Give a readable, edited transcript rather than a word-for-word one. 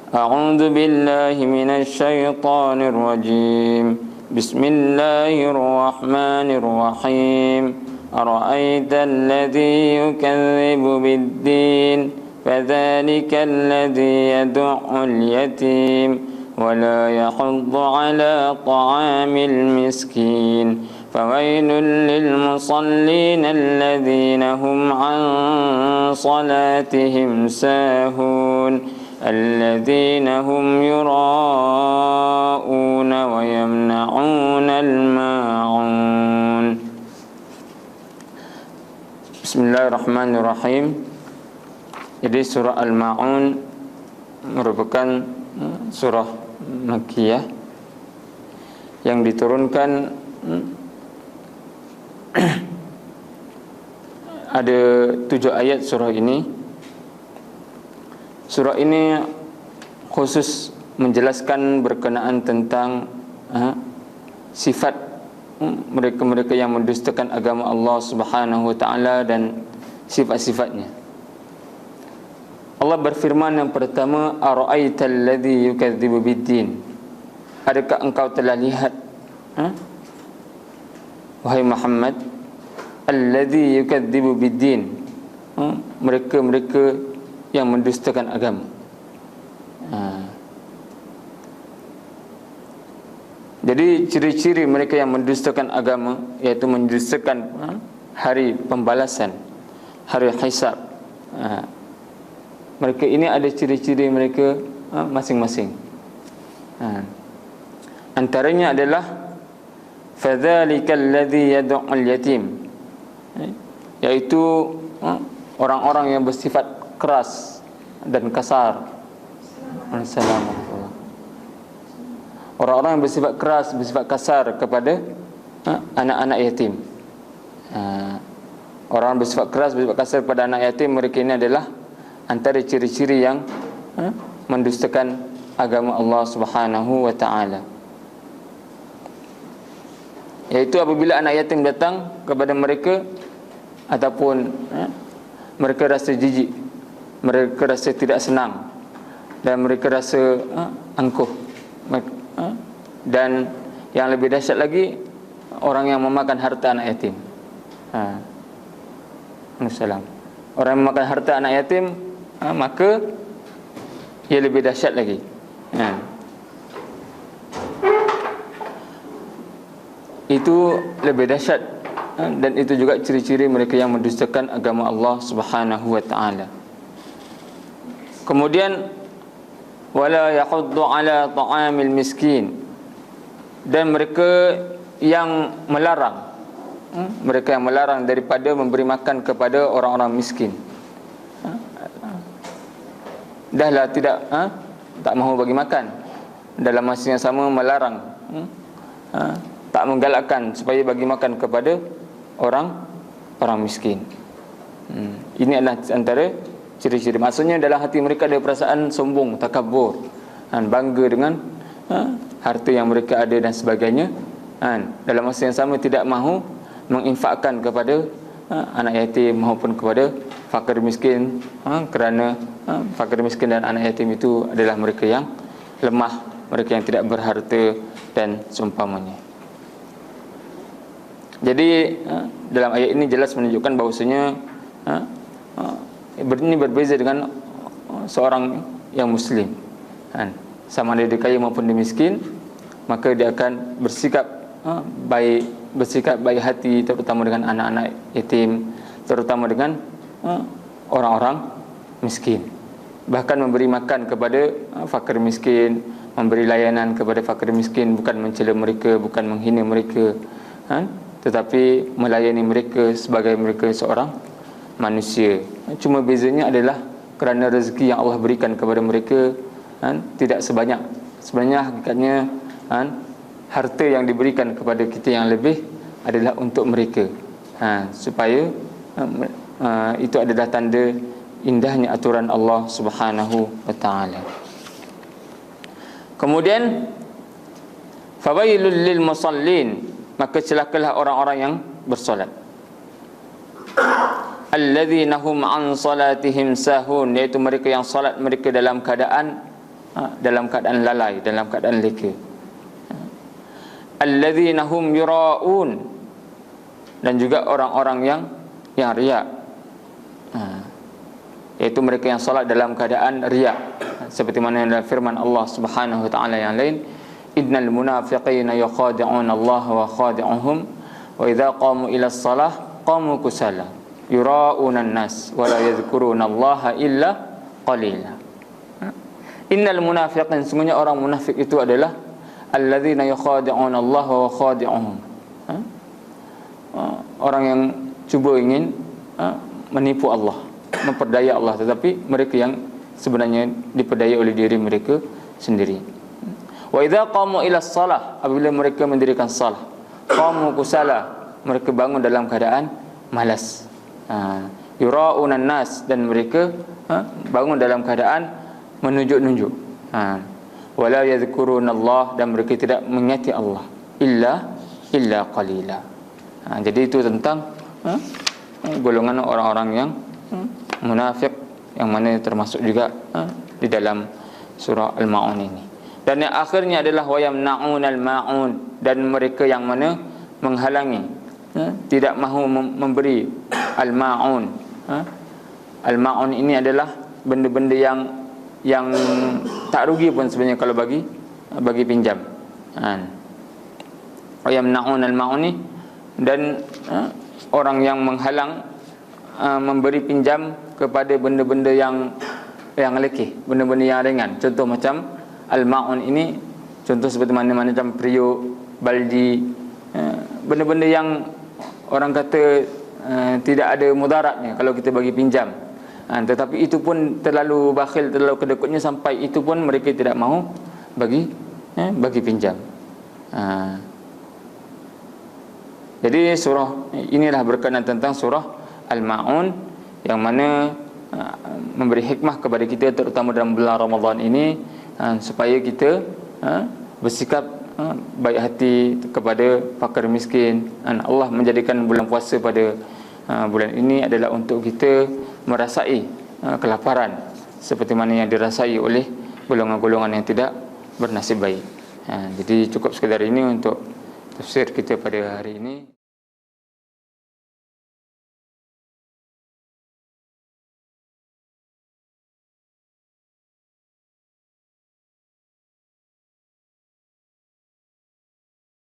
A'udzu billahi minasy syaithanir rajim. Bismillahirrahmanirrahim. Ara'aita alladzi yukadzibu bid-din fadzalika alladzi yad'ul yatim wa la yahuddu 'ala ta'amil miskin. Fawailul lil musallin alladzina hum 'an salatihim sahun alladzina hum yura'una wa yamna'una al-ma'un. Bismillahirrahmanirrahim. Jadi surah Al-Ma'un merupakan surah Makkiyah yang diturunkan ada 7 ayat surah ini. Surah ini khusus menjelaskan berkenaan tentang sifat mereka-mereka yang mendustakan agama Allah Subhanahu wa taala dan sifat-sifatnya. Allah berfirman yang pertama, ara'aital ladzi yukadzibu bid-din. Adakah engkau telah lihat wahai Muhammad, alladzi yukadzibu bid-din, mereka-mereka yang mendustakan agama. Jadi ciri-ciri mereka yang mendustakan agama iaitu mendustakan hari pembalasan, hari hisab. Mereka ini ada ciri-ciri mereka masing-masing. Antaranya adalah fadzalikal ladzi yad'ul yatim, iaitu orang-orang yang bersifat keras dan kasar. Assalamualaikum. Orang-orang yang bersifat keras, bersifat kasar kepada anak-anak yatim. Orang bersifat keras, bersifat kasar kepada anak yatim, mereka ini adalah antara ciri-ciri yang mendustakan agama Allah Subhanahu wa taala. Yaitu apabila anak yatim datang kepada mereka ataupun mereka rasa jijik, mereka rasa tidak senang, dan mereka rasa angkuh. Dan yang lebih dahsyat lagi, orang yang memakan harta anak yatim. Assalam. Orang yang memakan harta anak yatim, maka ia lebih dahsyat lagi. Itu lebih dahsyat, dan itu juga ciri-ciri mereka yang mendustakan agama Allah Subhanahu wa taala. Kemudian wala yahuddu ala ta'amil miskin, dan mereka yang melarang, mereka yang melarang daripada memberi makan kepada orang-orang miskin. Dahlah tidak tak mahu bagi makan, dalam masa yang sama melarang, tak menggalakkan supaya bagi makan kepada orang miskin. Ini adalah antara ciri-ciri. Maksudnya dalam hati mereka ada perasaan sombong, takabur, bangga dengan harta yang mereka ada dan sebagainya. Dalam masa yang sama tidak mahu menginfakkan kepada anak yatim maupun kepada fakir miskin, kerana fakir miskin dan anak yatim itu adalah mereka yang lemah, mereka yang tidak berharta dan seumpamanya. Jadi dalam ayat ini jelas menunjukkan bahawasanya ini berbeza dengan seorang yang muslim. Sama ada dia kaya maupun dia miskin, maka dia akan bersikap baik hati, terutama dengan anak-anak yatim, terutama dengan orang-orang miskin. Bahkan memberi makan kepada fakir miskin, memberi layanan kepada fakir miskin, bukan mencela mereka, bukan menghina mereka, tetapi melayani mereka sebagai mereka seorang manusia. Cuma bezanya adalah kerana rezeki yang Allah berikan kepada mereka tidak sebanyak. Sebenarnya hakikatnya harta yang diberikan kepada kita yang lebih adalah untuk mereka, supaya itu adalah tanda indahnya aturan Allah Subhanahu wa taala. Kemudian fawailul lil musallin, maka celakalah orang-orang yang bersolat. Alladzina hum an salatihim sahun, iaitu mereka yang solat mereka dalam keadaan dalam keadaan lalai, dalam keadaan leka. Alladzina hum yura'un, dan juga orang-orang yang riak, yaitu mereka yang solat dalam keadaan riak, seperti mana dalam firman Allah Subhanahu wa taala yang lain, innal munafiqina yukhadi'una Allah wa khadi'uhum wa idza qamu ila shalah qamu kusala yura'una an-nas wa la yadhkuruna Allah illa qalila. Innal munafiqin, sungguhnya orang munafik itu adalah alladzina yukhadi'una Allah wa khadi'uhum, orang yang cuba ingin menipu Allah, memperdaya Allah, tetapi mereka yang sebenarnya diperdaya oleh diri mereka sendiri. Wa idza qamu ila shalah, apabila mereka mendirikan salah, qamu kusala, mereka bangun dalam keadaan malas. Yura'una nas, dan mereka bangun dalam keadaan menunjuk-nunjuk. Wala yadhkuruna Allah, dan mereka tidak mengingati Allah illa qalila. Jadi itu tentang golongan orang-orang yang munafik, yang mana termasuk juga di dalam surah Al-Ma'un ini. Dan yang akhirnya adalah wa yamna'unal ma'un, dan mereka yang mana menghalangi, tidak mahu memberi al-ma'un. Al-ma'un ini adalah benda-benda yang tak rugi pun sebenarnya kalau bagi pinjam. Wa yamna'unal ma'un ni, dan orang yang menghalang memberi pinjam kepada benda-benda yang lekeh, benda-benda yang ringan. Contoh macam al-ma'un ini, contoh seperti mana-mana macam periuk, baldi, benda-benda yang orang kata tidak ada mudaratnya kalau kita bagi pinjam. Tetapi itu pun terlalu bakhil, terlalu kedekutnya, sampai itu pun mereka tidak mahu bagi pinjam. Jadi surah inilah berkenaan tentang surah Al-Ma'un, yang mana memberi hikmah kepada kita, terutama dalam bulan Ramadan ini, supaya kita bersikap baik hati kepada fakir miskin. Allah menjadikan bulan puasa pada bulan ini adalah untuk kita merasai kelaparan seperti mana yang dirasai oleh golongan-golongan yang tidak bernasib baik. Jadi cukup sekadar ini untuk tafsir kita pada hari ini.